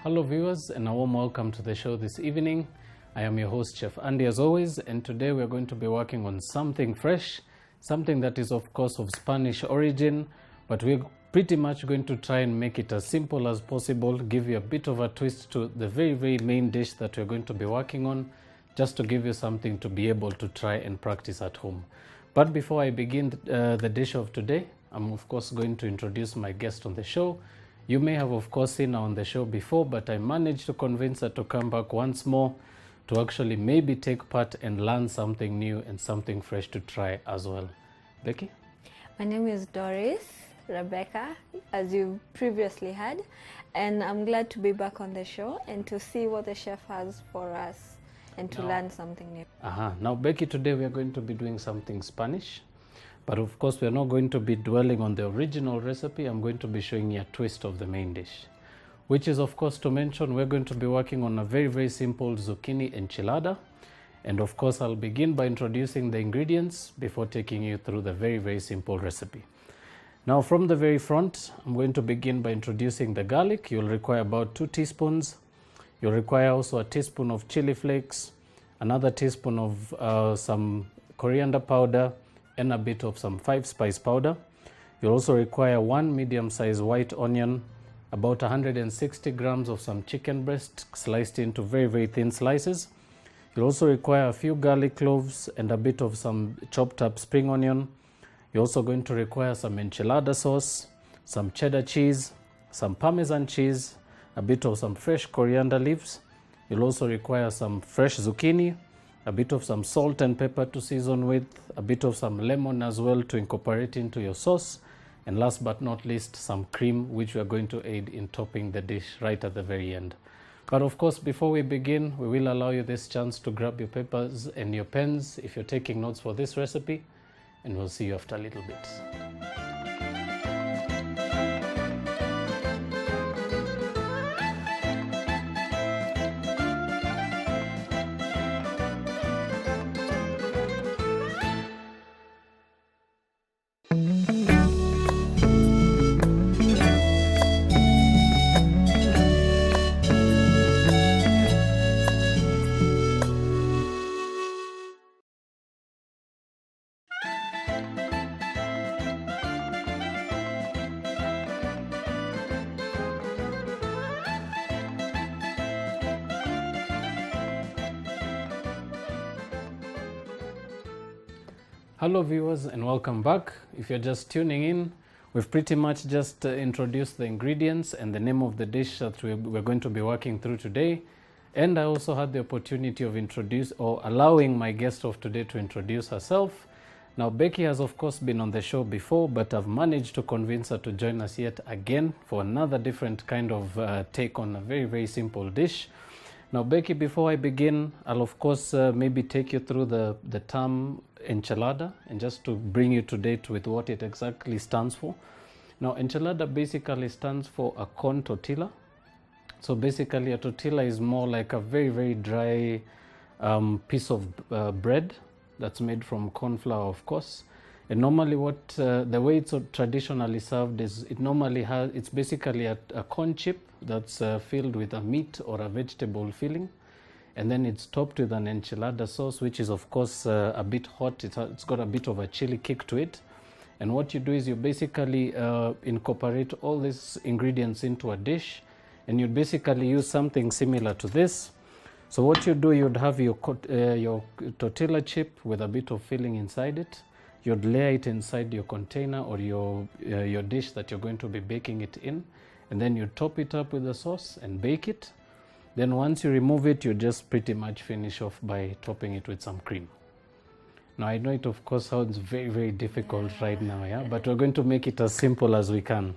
Hello viewers, and a warm welcome to the show this evening. I am your host, Chef Andy, as always, and today we're going to be working on something fresh, something that is of course of Spanish origin, but we're pretty much going to try and make it as simple as possible, give you a bit of a twist to the very main dish that we're going to be working on, just to give you something to be able to try and practice at home. But before I begin the dish of today, I'm of course going to introduce my guest on the show. You may have of course seen her on the show before, but I managed to convince her to come back once more to actually maybe take part and learn something new and something fresh to try as well. Becky? My name is Doris, Rebecca, as you previously had, and I'm glad to be back on the show and to see what the chef has for us and to learn something new. Now Becky, today we are going to be doing something Spanish. But of course, we're not going to be dwelling on the original recipe. I'm going to be showing you a twist of the main dish, which is of course to mention we're going to be working on a very simple zucchini enchilada. And of course, I'll begin by introducing the ingredients before taking you through the very simple recipe. Now from the very front, I'm going to begin by introducing the garlic. You'll require about 2 teaspoons. You'll require also a teaspoon of chili flakes, another teaspoon of some coriander powder, and a bit of some 5-spice powder. You'll also require 1 medium-sized white onion, about 160 grams of some chicken breast sliced into very thin slices. You'll also require a few garlic cloves and a bit of some chopped up spring onion. You're also going to require some enchilada sauce, some cheddar cheese, some Parmesan cheese, a bit of some fresh coriander leaves. You'll also require some fresh zucchini, a bit of some salt and pepper to season with, a bit of some lemon as well to incorporate into your sauce, and last but not least, some cream, which we are going to aid in topping the dish right at the very end. But of course, before we begin, we will allow you this chance to grab your papers and your pens if you're taking notes for this recipe, and we'll see you after a little bit. Hello viewers, and welcome back. If you're just tuning in, we've pretty much just introduced the ingredients and the name of the dish that we're going to be working through today. And I also had the opportunity of allowing my guest of today to introduce herself. Now Becky has of course been on the show before, but I've managed to convince her to join us yet again for another different kind of take on a very simple dish. Now Becky, before I begin, I'll of course maybe take you through the term enchilada and just to bring you to date with what it exactly stands for. Now enchilada basically stands for a corn tortilla. So basically a tortilla is more like a very dry piece of bread that's made from corn flour, of course. And normally the way it's traditionally served is it's basically a corn chip that's filled with a meat or a vegetable filling, and then it's topped with an enchilada sauce, which is of course a bit hot. It's got a bit of a chili kick to it. And what you do is you basically incorporate all these ingredients into a dish, and you'd basically use something similar to this. So what you do, you'd have your tortilla chip with a bit of filling inside it. You'd layer it inside your container or your dish that you're going to be baking it in, and then you top it up with the sauce and bake it. Then once you remove it, you just pretty much finish off by topping it with some cream. Now I know it of course sounds very, very difficult right now, yeah, but we're going to make it as simple as we can.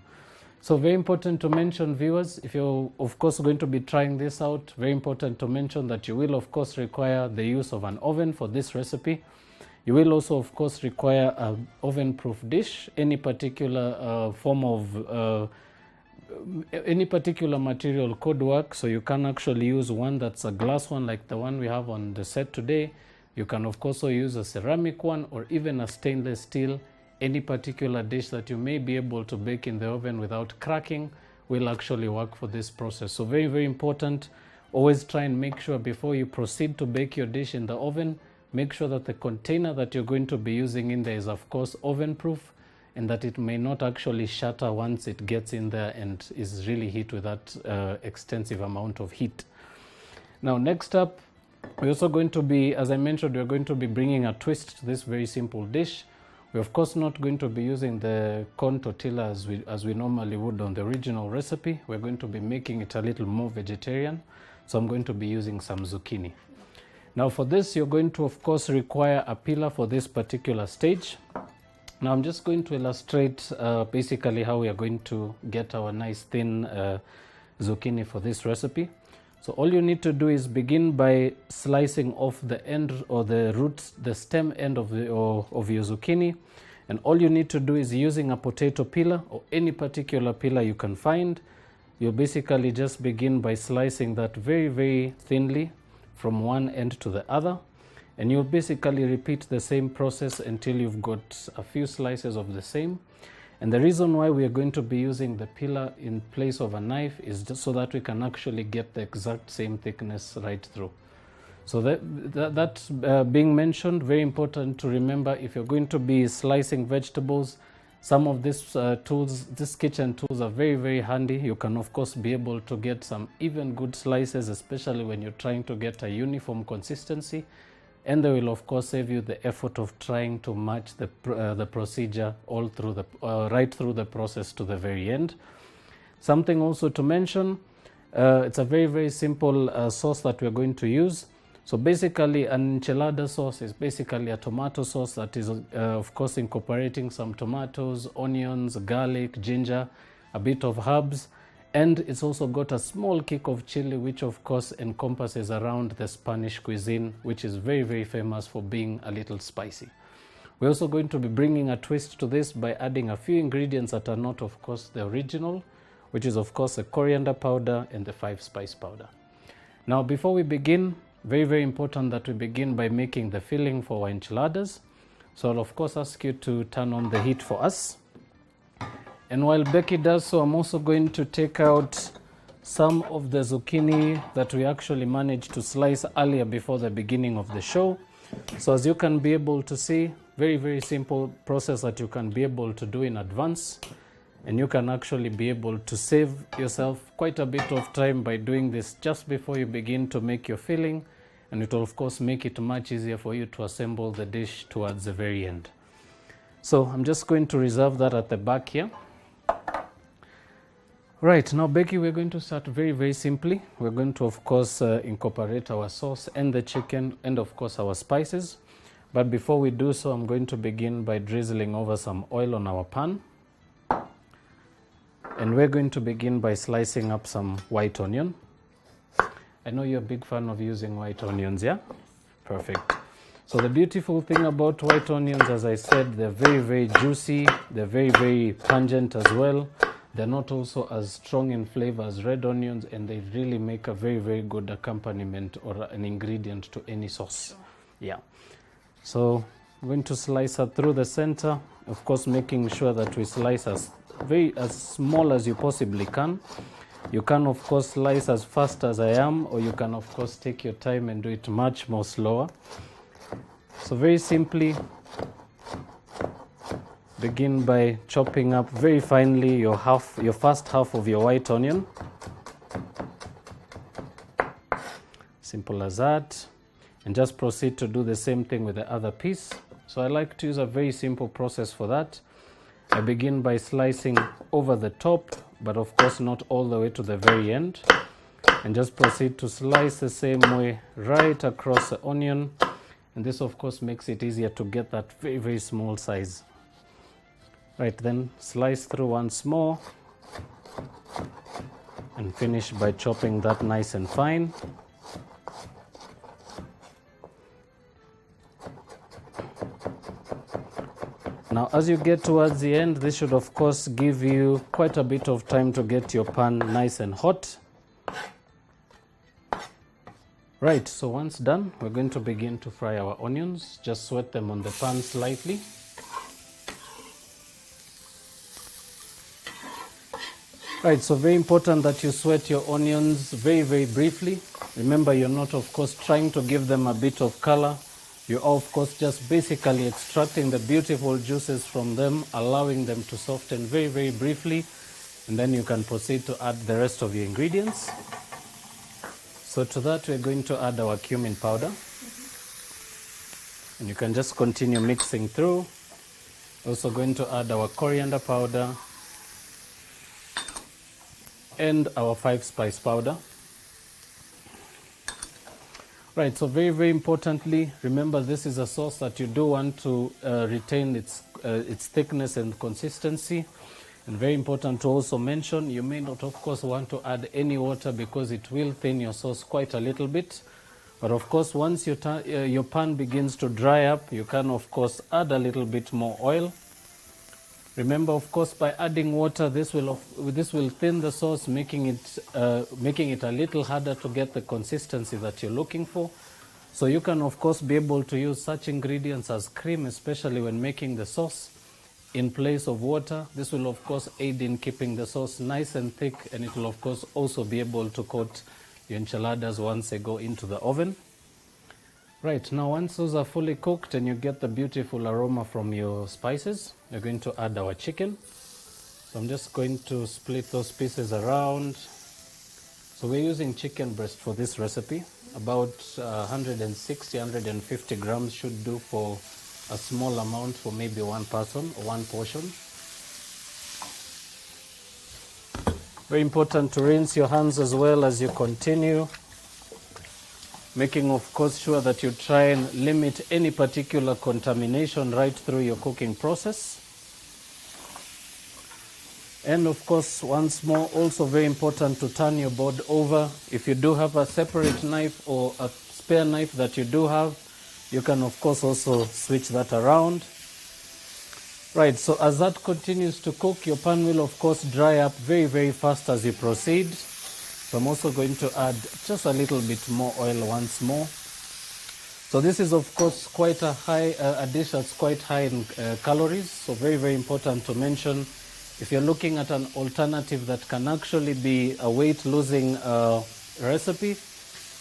So very important to mention, viewers, if you're of course going to be trying this out, very important to mention that you will of course require the use of an oven for this recipe. You will also of course require an oven-proof dish. Any particular form of any particular material could work, so you can actually use one that's a glass one like the one we have on the set today. You can of course also use a ceramic one or even a stainless steel. Any particular dish that you may be able to bake in the oven without cracking will actually work for this process. So very, very important, always try and make sure before you proceed to bake your dish in the oven, make sure that the container that you're going to be using in there is of course oven proof, and that it may not actually shatter once it gets in there and is really hit with that extensive amount of heat. Now next up, we're also going to be, as I mentioned, we're going to be bringing a twist to this very simple dish. We're of course not going to be using the corn tortilla as we normally would on the original recipe. We're going to be making it a little more vegetarian, so I'm going to be using some zucchini. Now for this, you're going to of course require a peeler for this particular stage. Now I'm just going to illustrate basically how we are going to get our nice thin zucchini for this recipe. So all you need to do is begin by slicing off the end or the roots, the stem end of your zucchini. And all you need to do is using a potato peeler or any particular peeler you can find. You basically just begin by slicing that very, very thinly from one end to the other. And you'll basically repeat the same process until you've got a few slices of the same. And the reason why we are going to be using the peeler in place of a knife is just so that we can actually get the exact same thickness right through. So that being mentioned, very important to remember, if you're going to be slicing vegetables, some of these tools, these kitchen tools are very, very handy. You can of course be able to get some even good slices, especially when you're trying to get a uniform consistency. And they will of course save you the effort of trying to match the procedure all through the right through the process to the very end. Something also to mention, it's a very, very simple sauce that we're going to use. So basically an enchilada sauce is basically a tomato sauce that is of course incorporating some tomatoes, onions, garlic, ginger, a bit of herbs. And it's also got a small kick of chili, which of course encompasses around the Spanish cuisine, which is very, very famous for being a little spicy. We're also going to be bringing a twist to this by adding a few ingredients that are not of course the original, which is of course the coriander powder and the 5-spice powder. Now before we begin, very, very important that we begin by making the filling for our enchiladas. So I'll of course ask you to turn on the heat for us. And while Becky does so, I'm also going to take out some of the zucchini that we actually managed to slice earlier before the beginning of the show. So as you can be able to see, very, very simple process that you can be able to do in advance. And you can actually be able to save yourself quite a bit of time by doing this just before you begin to make your filling. And it will of course make it much easier for you to assemble the dish towards the very end. So I'm just going to reserve that at the back here. Right, now Becky, we're going to start very, very simply. We're going to of course incorporate our sauce and the chicken and of course our spices. But before we do so, I'm going to begin by drizzling over some oil on our pan. And we're going to begin by slicing up some white onion. I know you're a big fan of using white onions, yeah? Perfect. So the beautiful thing about white onions, as I said, they're very, very juicy. They're very, very pungent as well. They're not also as strong in flavor as red onions, and they really make a very, very good accompaniment or an ingredient to any sauce. Yeah. So I'm going to slice her through the center, of course making sure that we slice as small as you possibly can. You can of course slice as fast as I am, or you can of course take your time and do it much more slower. So very simply, begin by chopping up very finely your first half of your white onion. Simple as that. And just proceed to do the same thing with the other piece. So I like to use a very simple process for that. I begin by slicing over the top, but of course not all the way to the very end. And just proceed to slice the same way right across the onion. And this of course makes it easier to get that very, very small size. Right, then slice through once more and finish by chopping that nice and fine. Now as you get towards the end, this should of course give you quite a bit of time to get your pan nice and hot. Right, so once done, we're going to begin to fry our onions. Just sweat them on the pan slightly. Right, so very important that you sweat your onions very, very briefly. Remember, you're not, of course, trying to give them a bit of color. You are, of course, just basically extracting the beautiful juices from them, allowing them to soften very, very briefly, and then you can proceed to add the rest of your ingredients. So to that, we're going to add our cumin powder. And you can just continue mixing through. Also going to add our coriander powder and our 5-spice powder. Right, so very, very importantly, remember this is a sauce that you do want to retain its thickness and consistency. And very important to also mention, you may not, of course, want to add any water because it will thin your sauce quite a little bit. But of course, once your pan begins to dry up, you can, of course, add a little bit more oil. Remember, of course, by adding water, this will thin the sauce, making it a little harder to get the consistency that you're looking for. So you can, of course, be able to use such ingredients as cream, especially when making the sauce, in place of water. This will, of course, aid in keeping the sauce nice and thick, and it will, of course, also be able to coat your enchiladas once they go into the oven. Right, now once those are fully cooked and you get the beautiful aroma from your spices, you're going to add our chicken. So I'm just going to split those pieces around. So we're using chicken breast for this recipe. About 160, 150 grams should do for a small amount for maybe one person or one portion. Very important to rinse your hands as well as you continue, making of course sure that you try and limit any particular contamination right through your cooking process. And of course, once more, also very important to turn your board over. If you do have a separate knife or a spare knife that you do have, you can of course also switch that around. Right, so as that continues to cook, your pan will of course dry up very, very fast as you proceed. So I'm also going to add just a little bit more oil once more. So this is of course quite a dish that's quite high in calories. So very, very important to mention, if you're looking at an alternative that can actually be a weight losing recipe,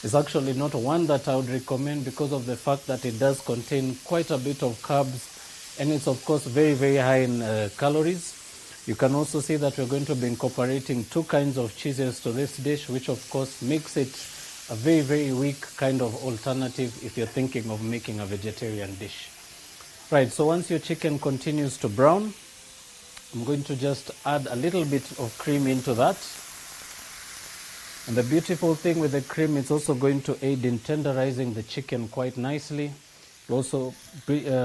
it's actually not one that I would recommend because of the fact that it does contain quite a bit of carbs, and it's of course very, very high in calories. You can also see that we're going to be incorporating 2 kinds of cheeses to this dish, which of course makes it a very, very weak kind of alternative if you're thinking of making a vegetarian dish. Right, so once your chicken continues to brown, I'm going to just add a little bit of cream into that. And the beautiful thing with the cream, it's also going to aid in tenderizing the chicken quite nicely. It'll also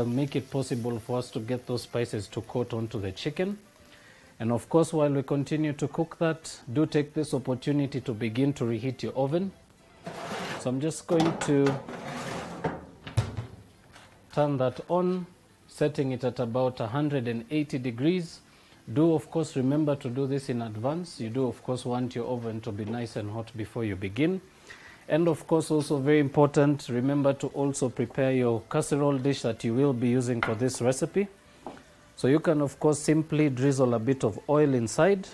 make it possible for us to get those spices to coat onto the chicken. And of course, while we continue to cook that, do take this opportunity to begin to reheat your oven. So I'm just going to turn that on, setting it at about 180 degrees. Do of course remember to do this in advance. You do of course want your oven to be nice and hot before you begin. And of course also very important, remember to also prepare your casserole dish that you will be using for this recipe. So you can of course simply drizzle a bit of oil inside,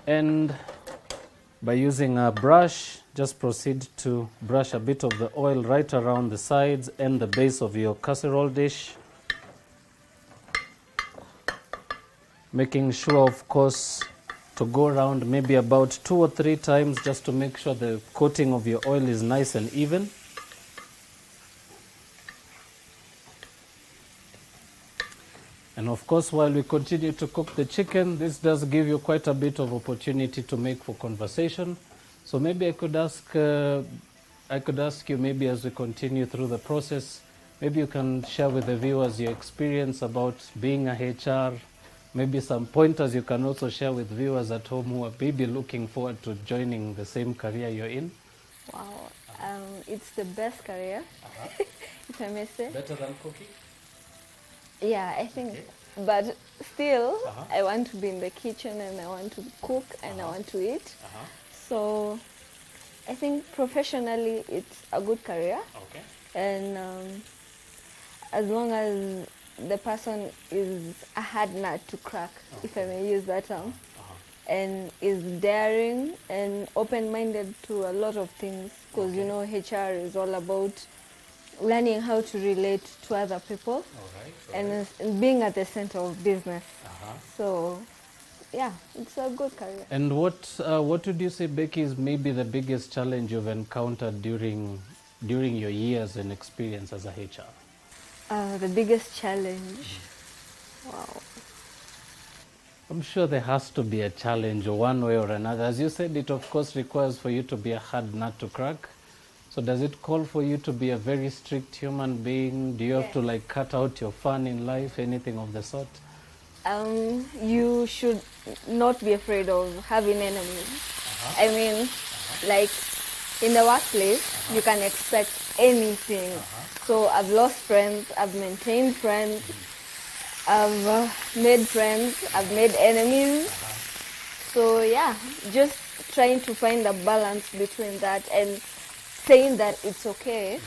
and by using a brush, just proceed to brush a bit of the oil right around the sides and the base of your casserole dish, making sure of course to go around maybe about 2 or 3 times just to make sure the coating of your oil is nice and even. And of course, while we continue to cook the chicken, this does give you quite a bit of opportunity to make for conversation. So maybe I could ask I could ask you, maybe as we continue through the process, maybe you can share with the viewers your experience about being a HR, maybe some pointers you can also share with viewers at home who are maybe looking forward to joining the same career you're in. Wow, it's the best career, if I may say. Better than cooking? Yeah, I think. Okay. But still, I want to be in the kitchen and I want to cook and I want to eat. So I think professionally it's a good career. Okay. And as long as the person is a hard nut to crack, if I may use that term, and is daring and open-minded to a lot of things, because you know HR is all about learning how to relate to other people and being at the center of business. So yeah, it's a good career. And what would you say, Becky, is maybe the biggest challenge you've encountered during your years and experience as a HR? The biggest challenge, wow. I'm sure there has to be a challenge one way or another. As you said, it of course requires for you to be a hard nut to crack. So does it call for you to be a very strict human being? Do you have to like cut out your fun in life, anything of the sort? You should not be afraid of having enemies. I mean, like in the workplace, you can expect anything. So I've lost friends, I've maintained friends, I've made friends, I've made enemies. So yeah, just trying to find a balance between that and saying that it's okay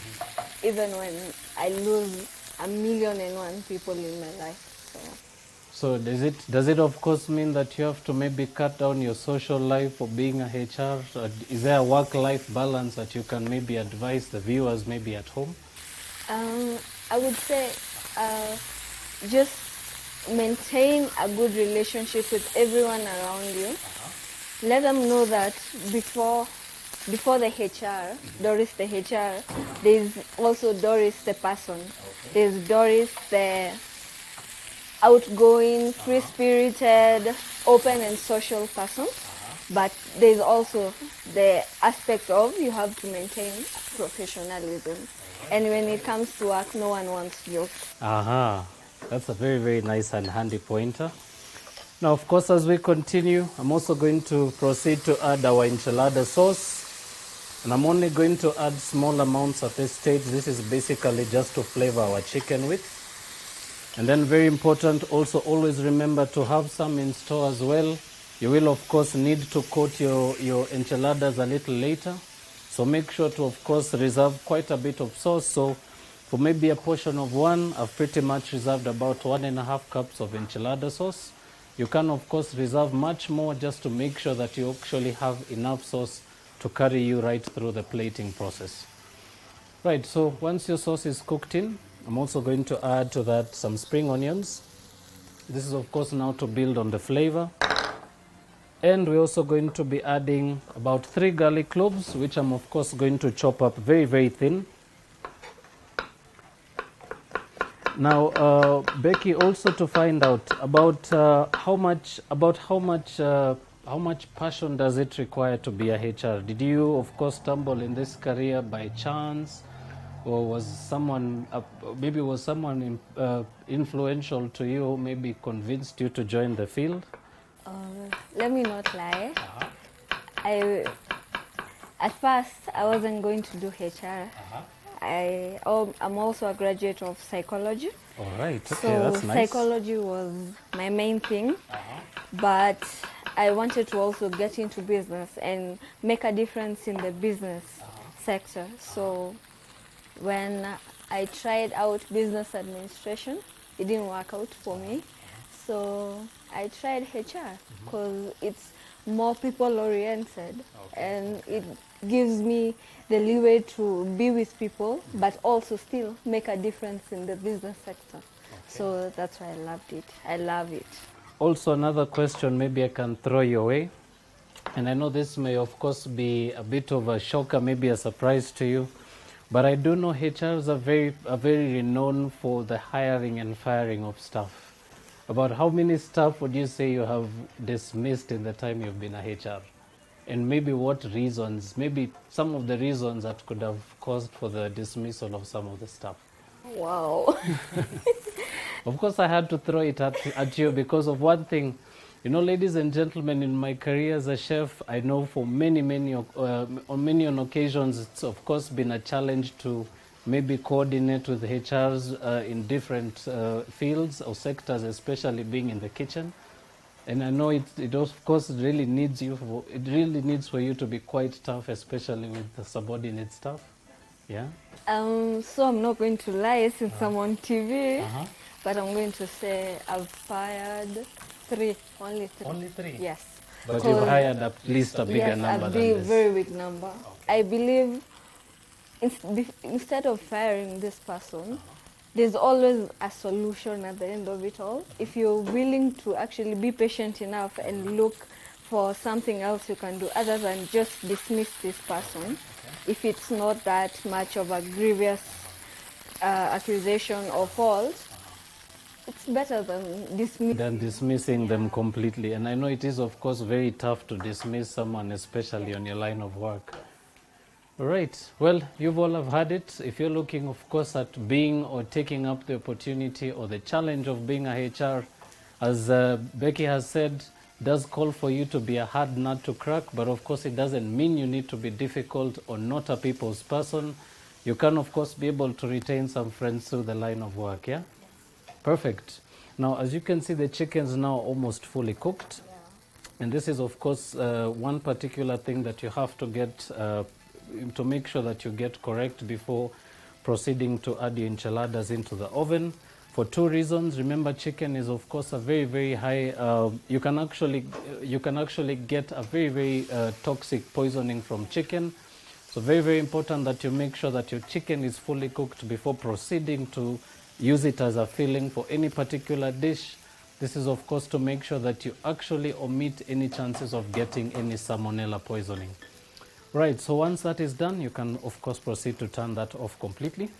even when I lose 1,000,001 people in my life. So does it of course mean that you have to maybe cut down your social life for being a HR? Is there a work-life balance that you can maybe advise the viewers maybe at home? I would say just maintain a good relationship with everyone around you. Let them know that before the HR, Doris the HR, there's also Doris the person. There's Doris the outgoing, free-spirited, open and social person. But there's also the aspect of you have to maintain professionalism. And when it comes to work, no one wants jokes. That's a very, very nice and handy pointer. Now, of course, as we continue, I'm also going to proceed to add our enchilada sauce. And I'm only going to add small amounts at this stage. This is basically just to flavor our chicken with. And then very important, also always remember to have some in store as well. You will, of course, need to coat your enchiladas a little later. So make sure to, of course, reserve quite a bit of sauce. So for maybe a portion of one, I've pretty much reserved about 1.5 cups of enchilada sauce. You can, of course, reserve much more just to make sure that you actually have enough sauce to carry you right through the plating process. Right, so once your sauce is cooked in, I'm also going to add to that some spring onions. This is, of course, now to build on the flavor. And we're also going to be adding about 3 garlic cloves, which I'm, of course, going to chop up very, very thin. Now, Becky, also to find out about how much passion does it require to be a HR? Did you, of course, stumble in this career by chance, or was someone influential to you, who maybe convinced you to join the field? Let me not lie. At first, I wasn't going to do HR. I'm also a graduate of psychology. All right, okay, so that's nice. Psychology was my main thing, but I wanted to also get into business and make a difference in the business sector. So when I tried out business administration, it didn't work out for me. So I tried HR because it's more people-oriented and it gives me the leeway to be with people, but also still make a difference in the business sector. So that's why I loved it. I love it. Also, another question maybe I can throw your way. And I know this may, of course, be a bit of a shocker, maybe a surprise to you. But I do know HRs are very renowned for the hiring and firing of staff. About how many staff would you say you have dismissed in the time you've been a HR? and maybe what reasons, maybe some of the reasons that could have caused for the dismissal of some of the staff. Wow. Of course, I had to throw it at you because of one thing. You know, ladies and gentlemen, in my career as a chef, I know for on many occasions, it's of course been a challenge to maybe coordinate with HRs in different fields or sectors, especially being in the kitchen. And I know it of course really needs for you to be quite tough, especially with the subordinate staff. Yeah. So I'm not going to lie since I'm on TV, but I'm going to say I've fired only three. Only three? Yes. But you've hired at least a bigger yes, number a than this. very big number. I believe instead of firing this person, there's always a solution at the end of it all. If you're willing to actually be patient enough and look for something else you can do other than just dismiss this person, if it's not that much of a grievous accusation or fault, it's better than dismissing them completely. And I know it is, of course, very tough to dismiss someone, especially on your line of work. All right. Well, you've all have had it. If you're looking, of course, at being or taking up the opportunity or the challenge of being a HR, as Becky has said, does call for you to be a hard nut to crack, but of course it doesn't mean you need to be difficult or not a people's person. You can, of course, be able to retain some friends through the line of work, yeah? Perfect. Now, as you can see, the chicken's now almost fully cooked. Yeah. And this is, of course, one particular thing that you have to get, to make sure that you get correct before proceeding to add your enchiladas into the oven. For two reasons. Remember, chicken is, of course, a very, very high, you can actually get a very, very toxic poisoning from chicken. So very, very important that you make sure that your chicken is fully cooked before proceeding to use it as a filling for any particular dish. This is, of course, to make sure that you actually omit any chances of getting any salmonella poisoning. Right, so once that is done, you can, of course, proceed to turn that off completely.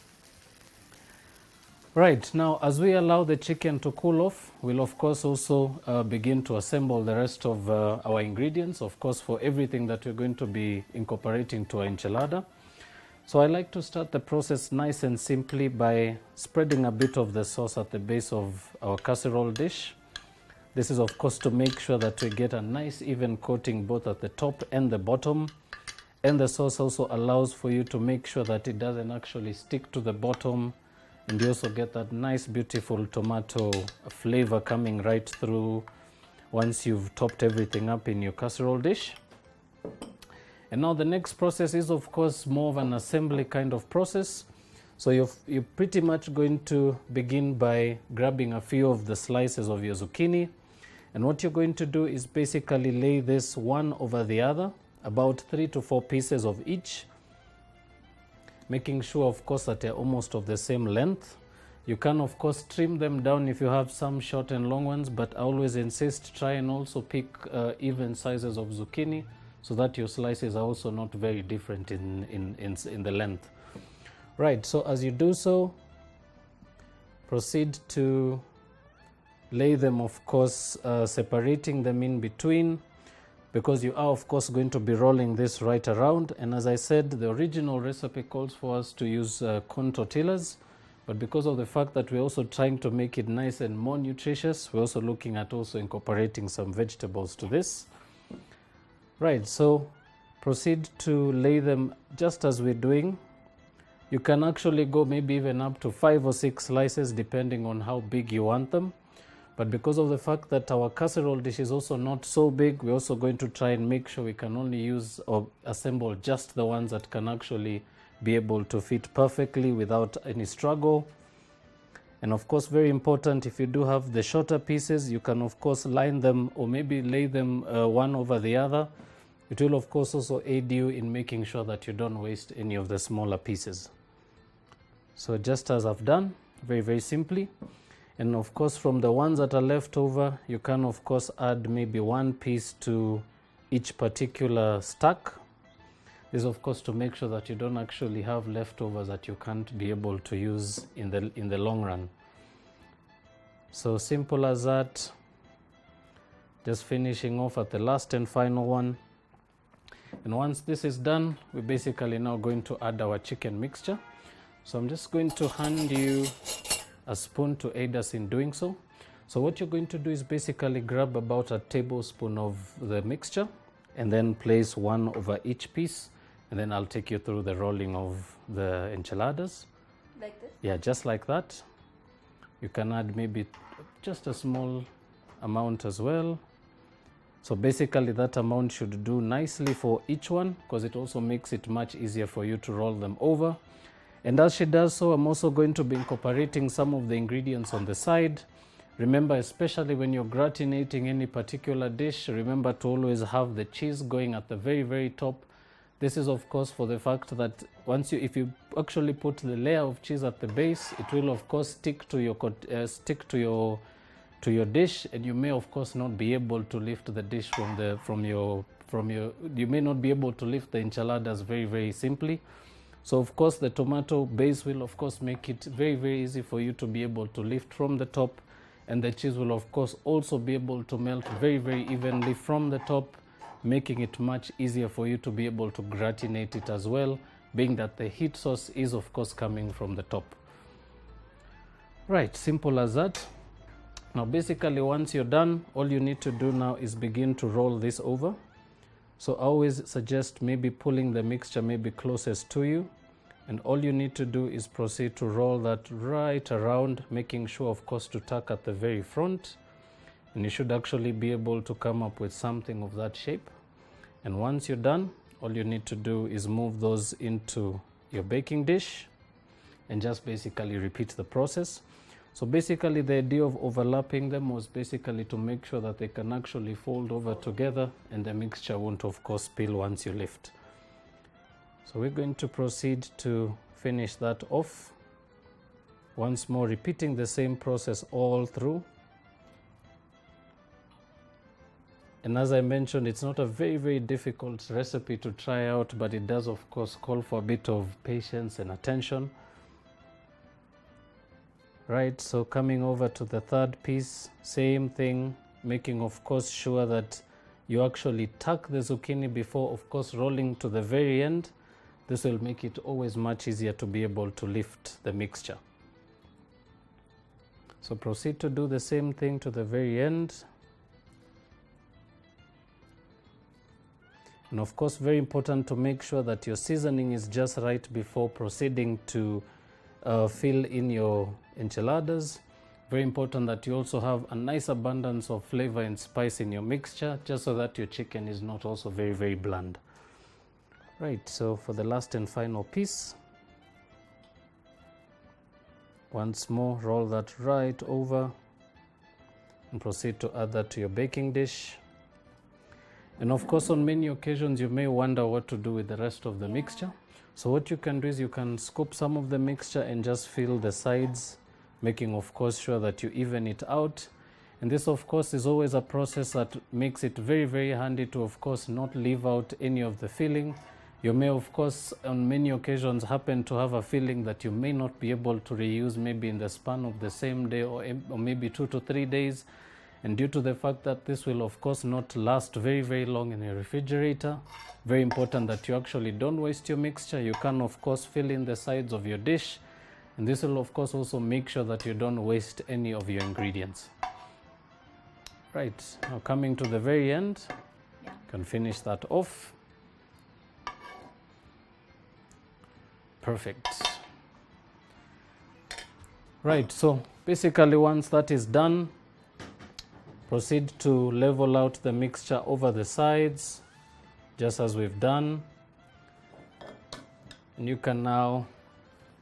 Right, now as we allow the chicken to cool off, we'll of course also begin to assemble the rest of our ingredients, of course, for everything that we're going to be incorporating to our enchilada. So I like to start the process nice and simply by spreading a bit of the sauce at the base of our casserole dish. This is, of course, to make sure that we get a nice even coating both at the top and the bottom. And the sauce also allows for you to make sure that it doesn't actually stick to the bottom. And you also get that nice, beautiful tomato flavor coming right through once you've topped everything up in your casserole dish. And now the next process is, of course, more of an assembly kind of process. So you're pretty much going to begin by grabbing a few of the slices of your zucchini. And what you're going to do is basically lay this one over the other, about 3 to 4 pieces of each, making sure, of course, that they're almost of the same length. You can, of course, trim them down if you have some short and long ones, but I always insist, try and also pick even sizes of zucchini so that your slices are also not very different in the length. Right, so as you do so, proceed to lay them, of course, separating them in between, because you are, of course, going to be rolling this right around. And as I said, the original recipe calls for us to use corn tortillas, but because of the fact that we're also trying to make it nice and more nutritious, we're also looking at also incorporating some vegetables to this. Right, so proceed to lay them just as we're doing. You can actually go maybe even up to 5 or 6 slices depending on how big you want them. But because of the fact that our casserole dish is also not so big, we're also going to try and make sure we can only use or assemble just the ones that can actually be able to fit perfectly without any struggle. And of course, very important, if you do have the shorter pieces, you can of course line them or maybe lay them one over the other. It will of course also aid you in making sure that you don't waste any of the smaller pieces. So just as I've done, very, very simply. And of course, from the ones that are left over, you can of course add maybe 1 piece to each particular stack. This is of course to make sure that you don't actually have leftovers that you can't be able to use in the long run. So simple as that. Just finishing off at the last and final one. And once this is done, we're basically now going to add our chicken mixture. So I'm just going to hand you a spoon to aid us in doing so. So what you're going to do is basically grab about a tablespoon of the mixture and then place one over each piece, and then I'll take you through the rolling of the enchiladas. Like this? Yeah, just like that. You can add maybe just a small amount as well. So basically that amount should do nicely for each one, because it also makes it much easier for you to roll them over. And as she does so, I'm also going to be incorporating some of the ingredients on the side. Remember, especially when you're gratinating any particular dish, remember to always have the cheese going at the very, very top. This is of course for the fact that if you actually put the layer of cheese at the base, it will of course stick to your dish, and you may of course not be able to lift the dish you may not be able to lift the enchiladas very, very simply. So of course the tomato base will of course make it very, very easy for you to be able to lift from the top, and the cheese will of course also be able to melt very, very evenly from the top, making it much easier for you to be able to gratinate it as well, being that the heat source is of course coming from the top. Right, simple as that. Now basically once you're done, all you need to do now is begin to roll this over. So I always suggest maybe pulling the mixture maybe closest to you, and all you need to do is proceed to roll that right around, making sure of course to tuck at the very front, and you should actually be able to come up with something of that shape. And once you're done, all you need to do is move those into your baking dish and just basically repeat the process. So basically the idea of overlapping them was basically to make sure that they can actually fold over together and the mixture won't of course spill once you lift. So we're going to proceed to finish that off. Once more, repeating the same process all through. And as I mentioned, it's not a very, very difficult recipe to try out, but it does of course call for a bit of patience and attention. Right, so coming over to the third piece, same thing, making of course sure that you actually tuck the zucchini before of course rolling to the very end. This will make it always much easier to be able to lift the mixture. So proceed to do the same thing to the very end. And of course, very important to make sure that your seasoning is just right before proceeding to fill in your enchiladas. Very important that you also have a nice abundance of flavor and spice in your mixture, just so that your chicken is not also very, very bland. Right, so for the last and final piece, once more roll that right over and proceed to add that to your baking dish. And of course, on many occasions you may wonder what to do with the rest of the mixture. So what you can do is you can scoop some of the mixture and just fill the sides, making of course sure that you even it out. And this of course is always a process that makes it very, very handy to of course not leave out any of the filling. You may of course on many occasions happen to have a filling that you may not be able to reuse maybe in the span of the same day or maybe 2 to 3 days. And due to the fact that this will of course not last very, very long in a refrigerator, very important that you actually don't waste your mixture. You can of course fill in the sides of your dish, and this will of course also make sure that you don't waste any of your ingredients. Right, now coming to the very end, you can finish that off. Perfect. Right, so basically once that is done, proceed to level out the mixture over the sides, just as we've done. And you can now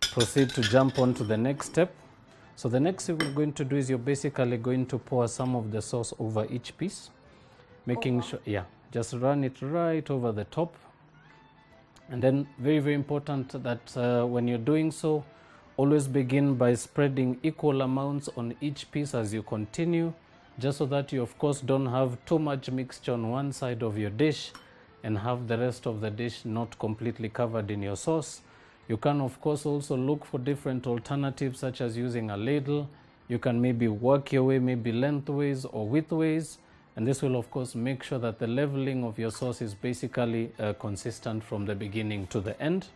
proceed to jump on to the next step. So the next thing we're going to do is you're basically going to pour some of the sauce over each piece, making sure, just run it right over the top. And then very, very important that when you're doing so, always begin by spreading equal amounts on each piece as you continue, just so that you of course don't have too much mixture on one side of your dish and have the rest of the dish not completely covered in your sauce. You can of course also look for different alternatives, such as using a ladle. You can maybe work your way maybe lengthways or widthways, And this will of course make sure that the leveling of your sauce is basically consistent from the beginning to the end.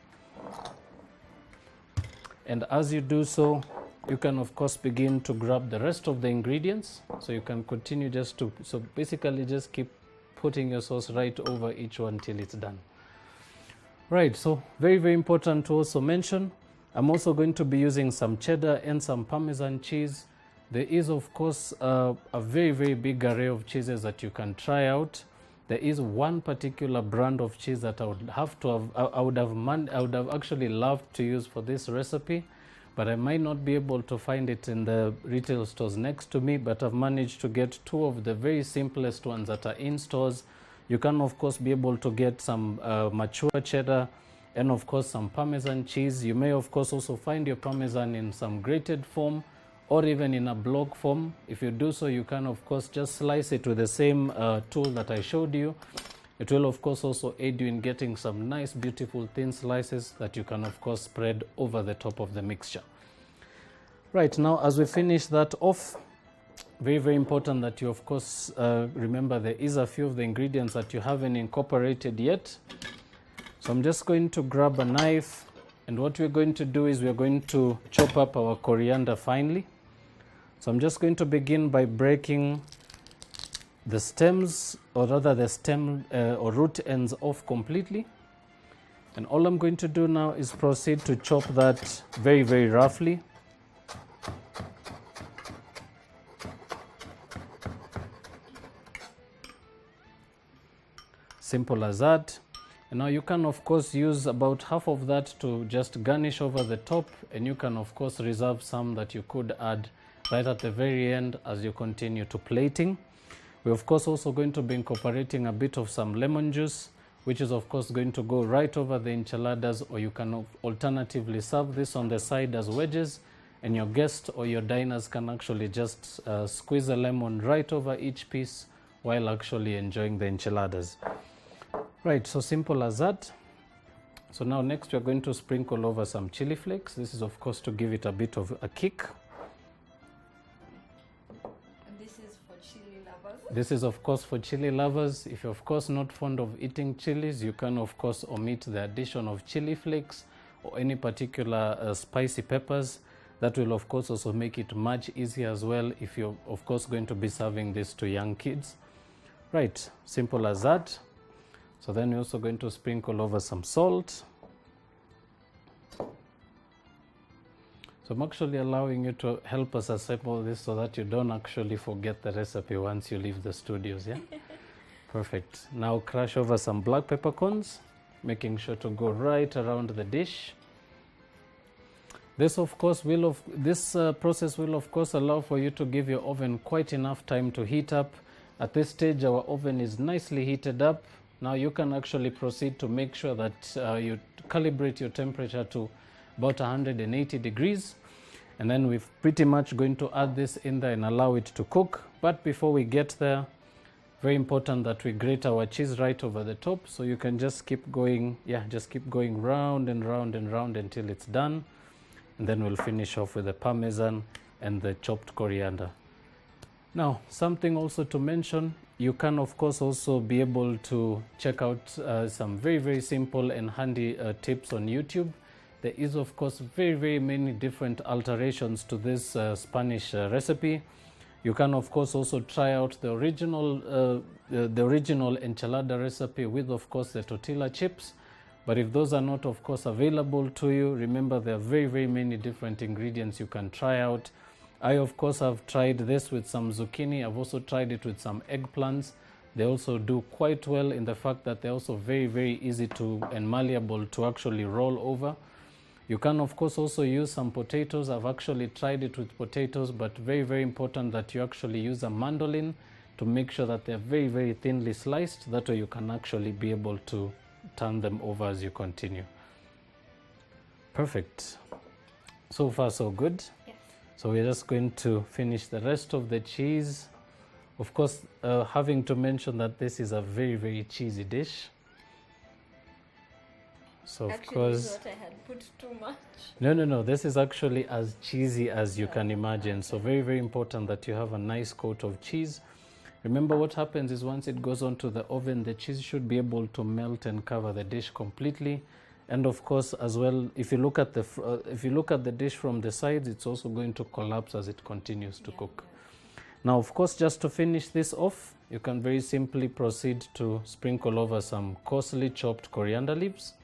And as you do so, you can of course begin to grab the rest of the ingredients. So you can continue so basically just keep putting your sauce right over each one till it's done. Right, so very, very important to also mention, I'm also going to be using some cheddar and some Parmesan cheese. There is of course a very, very big array of cheeses that you can try out. There is one particular brand of cheese that I would have actually loved to use for this recipe, but I might not be able to find it in the retail stores next to me, but I've managed to get two of the very simplest ones that are in stores. You can of course be able to get some mature cheddar and of course some Parmesan cheese. You may of course also find your Parmesan in some grated form or even in a block form. If you do so, you can of course just slice it with the same tool that I showed you. It will of course also aid you in getting some nice beautiful thin slices that you can of course spread over the top of the mixture. Right, now as we finish that off, very, very important that you of course remember there is a few of the ingredients that you haven't incorporated yet. So I'm just going to grab a knife, and what we're going to do is we're going to chop up our coriander finely. So I'm just going to begin by breaking the stems, or rather the stem or root ends off completely. And all I'm going to do now is proceed to chop that very, very roughly. Simple as that. And now you can of course use about half of that to just garnish over the top, and you can of course reserve some that you could add right at the very end as you continue to plating. We're of course also going to be incorporating a bit of some lemon juice, which is of course going to go right over the enchiladas, or you can alternatively serve this on the side as wedges, and your guest or your diners can actually just squeeze a lemon right over each piece while actually enjoying the enchiladas. Right, so simple as that. So now next we're going to sprinkle over some chili flakes. This is of course to give it a bit of a kick. And this is for chili lovers? This is of course for chili lovers. If you're of course not fond of eating chilies, you can of course omit the addition of chili flakes or any particular spicy peppers. That will of course also make it much easier as well if you're of course going to be serving this to young kids. Right, simple as that. So then we're also going to sprinkle over some salt. So I'm actually allowing you to help us assemble this so that you don't actually forget the recipe once you leave the studios, yeah? Perfect. Now crush over some black peppercorns, making sure to go right around the dish. This of course process will of course allow for you to give your oven quite enough time to heat up. At this stage our oven is nicely heated up. Now you can actually proceed to make sure that you calibrate your temperature to about 180 degrees. And then we're pretty much going to add this in there and allow it to cook. But before we get there, very important that we grate our cheese right over the top. So you can just keep going, just keep going round and round and round until it's done. And then we'll finish off with the Parmesan and the chopped coriander. Now, something also to mention, you can of course also be able to check out some very, very simple and handy tips on YouTube. There is of course very, very many different alterations to this Spanish recipe. You can of course also try out the original enchilada recipe with of course the tortilla chips. But if those are not of course available to you, remember there are very, very many different ingredients you can try out. I of course have tried this with some zucchini. I've also tried it with some eggplants. They also do quite well in the fact that they're also very, very easy to and malleable to actually roll over. You can of course also use some potatoes. I've actually tried it with potatoes, but very, very important that you actually use a mandolin to make sure that they're very, very thinly sliced. That way you can actually be able to turn them over as you continue. Perfect. So far so good. So we're just going to finish the rest of the cheese. Of course, having to mention that this is a very, very cheesy dish. So of course, I thought I had put too much. No. This is actually as cheesy as you can imagine. So very, very important that you have a nice coat of cheese. Remember, what happens is once it goes onto the oven, the cheese should be able to melt and cover the dish completely. And of course, as well, if you look at the dish from the sides, it's also going to collapse as it continues to cook. Now, of course, just to finish this off, you can very simply proceed to sprinkle over some coarsely chopped coriander leaves.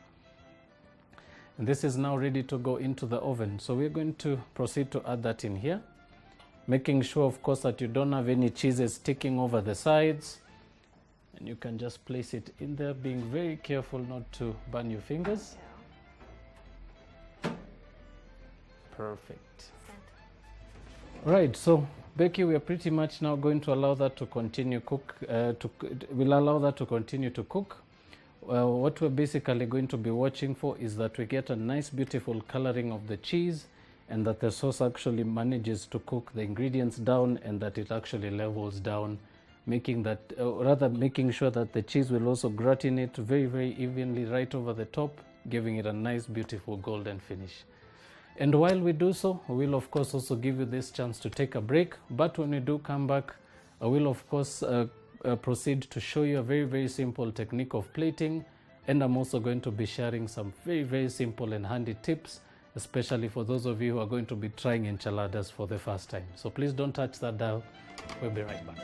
And this is now ready to go into the oven. So we're going to proceed to add that in here, making sure, of course, that you don't have any cheeses sticking over the sides. And you can just place it in there, being very careful not to burn your fingers. Perfect. Right, so Becky, we are pretty much now going to allow that to continue cook. We'll allow that to continue to cook. What we're basically going to be watching for is that we get a nice, beautiful coloring of the cheese, and that the sauce actually manages to cook the ingredients down, and that it actually levels down, making sure that the cheese will also gratinate very, very evenly right over the top, giving it a nice, beautiful golden finish. And while we do so, we will of course also give you this chance to take a break. But when we do come back, I will of course proceed to show you a very, very simple technique of plating. And I'm also going to be sharing some very, very simple and handy tips, especially for those of you who are going to be trying enchiladas for the first time. So please don't touch that dial. We'll be right back.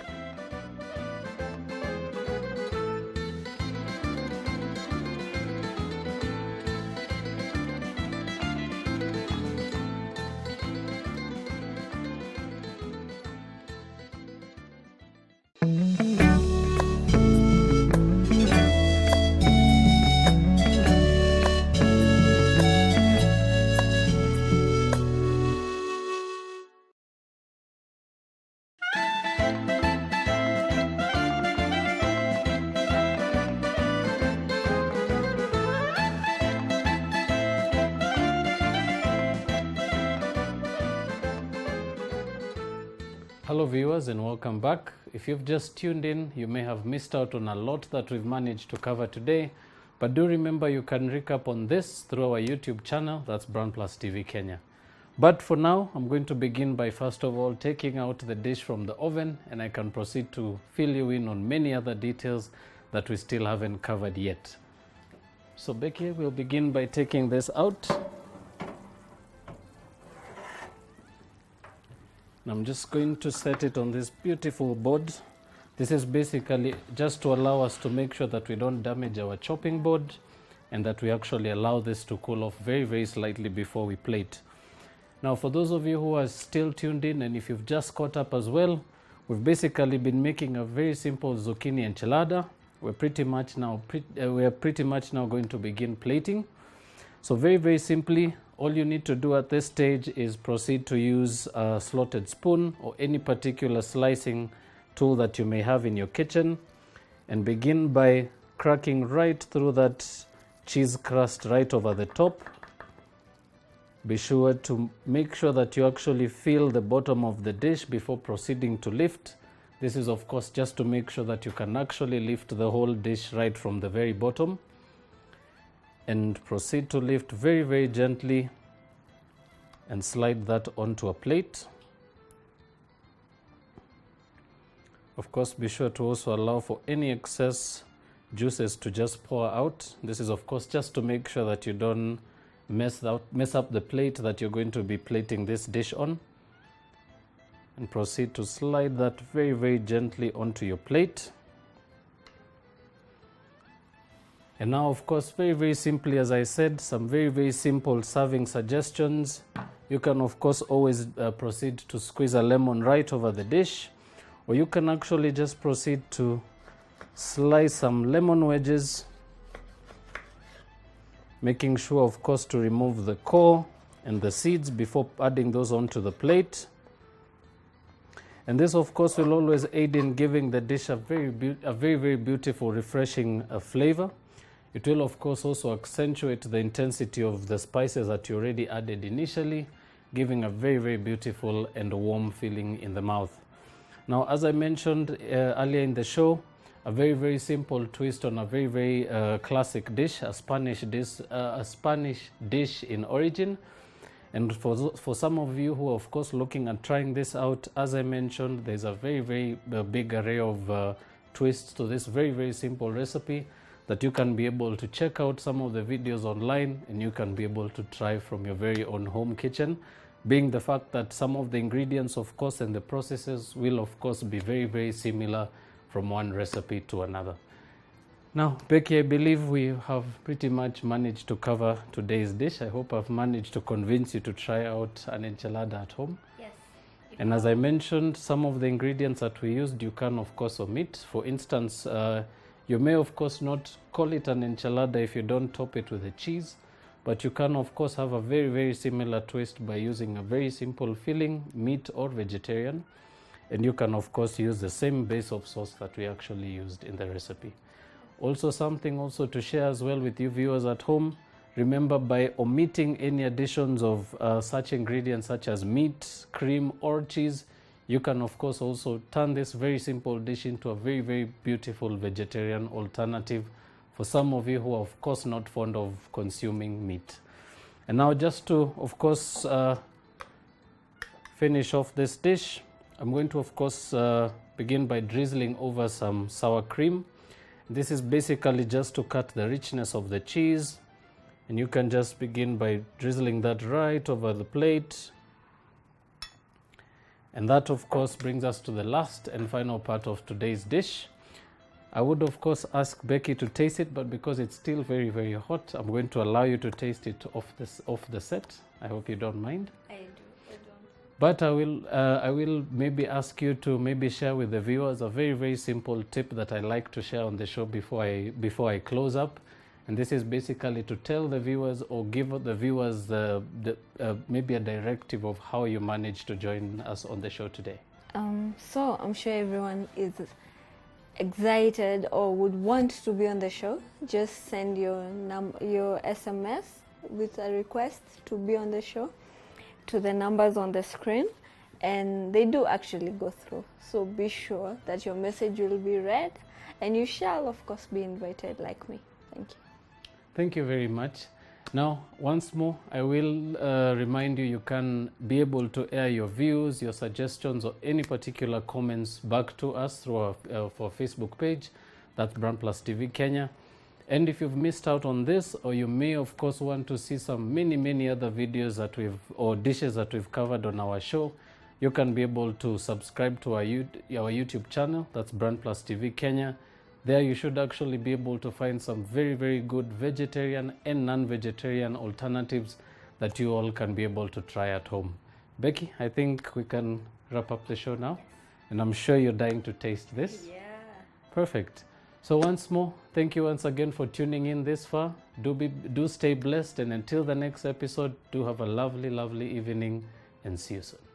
Hello viewers, and welcome back. If you've just tuned in, you may have missed out on a lot that we've managed to cover today, but do remember you can recap on this through our YouTube channel, that's BrandPlus TV Kenya. But for now, I'm going to begin by first of all taking out the dish from the oven, and I can proceed to fill you in on many other details that we still haven't covered yet. So Becky, we'll begin by taking this out. I'm just going to set it on this beautiful board. This is basically just to allow us to make sure that we don't damage our chopping board, and that we actually allow this to cool off very, very slightly before we plate. Now, for those of you who are still tuned in, and if you've just caught up as well, we've basically been making a very simple zucchini enchilada. We're pretty much now going to begin plating. So very, very simply, all you need to do at this stage is proceed to use a slotted spoon or any particular slicing tool that you may have in your kitchen, and begin by cracking right through that cheese crust right over the top. Be sure to make sure that you actually feel the bottom of the dish before proceeding to lift. This is of course just to make sure that you can actually lift the whole dish right from the very bottom. And proceed to lift very, very gently and slide that onto a plate. Of course, be sure to also allow for any excess juices to just pour out. This is of course just to make sure that you don't mess up the plate that you're going to be plating this dish on. And proceed to slide that very, very gently onto your plate. And now, of course, very, very simply, as I said, some very, very simple serving suggestions. You can, of course, always proceed to squeeze a lemon right over the dish, or you can actually just proceed to slice some lemon wedges, making sure, of course, to remove the core and the seeds before adding those onto the plate. And this, of course, will always aid in giving the dish a very, very beautiful, refreshing flavor. It will, of course, also accentuate the intensity of the spices that you already added initially, giving a very, very beautiful and warm feeling in the mouth. Now, as I mentioned earlier in the show, a very, very simple twist on a very, very classic dish, a Spanish dish in origin. And for some of you who are of course looking at trying this out, as I mentioned, there's a very big array of twists to this very simple recipe that you can be able to check out some of the videos online, and you can be able to try from your very own home kitchen, being the fact that some of the ingredients of course and the processes will of course be very similar from one recipe to another. Now, Becky, I believe we have pretty much managed to cover today's dish. I hope I've managed to convince you to try out an enchilada at home. Yes. And as I mentioned, some of the ingredients that we used, you can of course omit. For instance, you may of course not call it an enchilada if you don't top it with a cheese, but you can of course have a very similar twist by using a very simple filling, meat or vegetarian. And you can of course use the same base of sauce that we actually used in the recipe. Also, something also to share as well with you viewers at home, remember, by omitting any additions of such ingredients such as meat, cream or cheese, you can of course also turn this very simple dish into a very beautiful vegetarian alternative for some of you who are of course not fond of consuming meat. And now, just to of course finish off this dish, I'm going to of course begin by drizzling over some sour cream. This is basically just to cut the richness of the cheese, and you can just begin by drizzling that right over the plate. And that of course brings us to the last and final part of today's dish. I would of course ask Becky to taste it, but because it's still very hot, I'm going to allow you to taste it off the set. I hope you don't mind. I don't. But I will maybe ask you to maybe share with the viewers a very simple tip that I like to share on the show before I close up. And this is basically to tell the viewers or give the viewers maybe a directive of how you managed to join us on the show today. So I'm sure everyone is excited or would want to be on the show. Just send your SMS with a request to be on the show to the numbers on the screen, and they do actually go through. So be sure that your message will be read, and you shall of course be invited like me. Thank you. Thank you very much. Now, once more, I will remind you, you can be able to air your views, your suggestions, or any particular comments back to us through our Facebook page. That's BrandPlus TV Kenya. And if you've missed out on this, or you may of course want to see some many other videos or dishes that we've covered on our show, you can be able to subscribe to our YouTube channel. That's BrandPlus TV Kenya. There you should actually be able to find some very good vegetarian and non-vegetarian alternatives that you all can be able to try at home. Becky, I think we can wrap up the show now, and I'm sure you're dying to taste this. Yeah. Perfect. So once more, thank you once again for tuning in this far. Do stay blessed, and until the next episode, do have a lovely evening, and see you soon.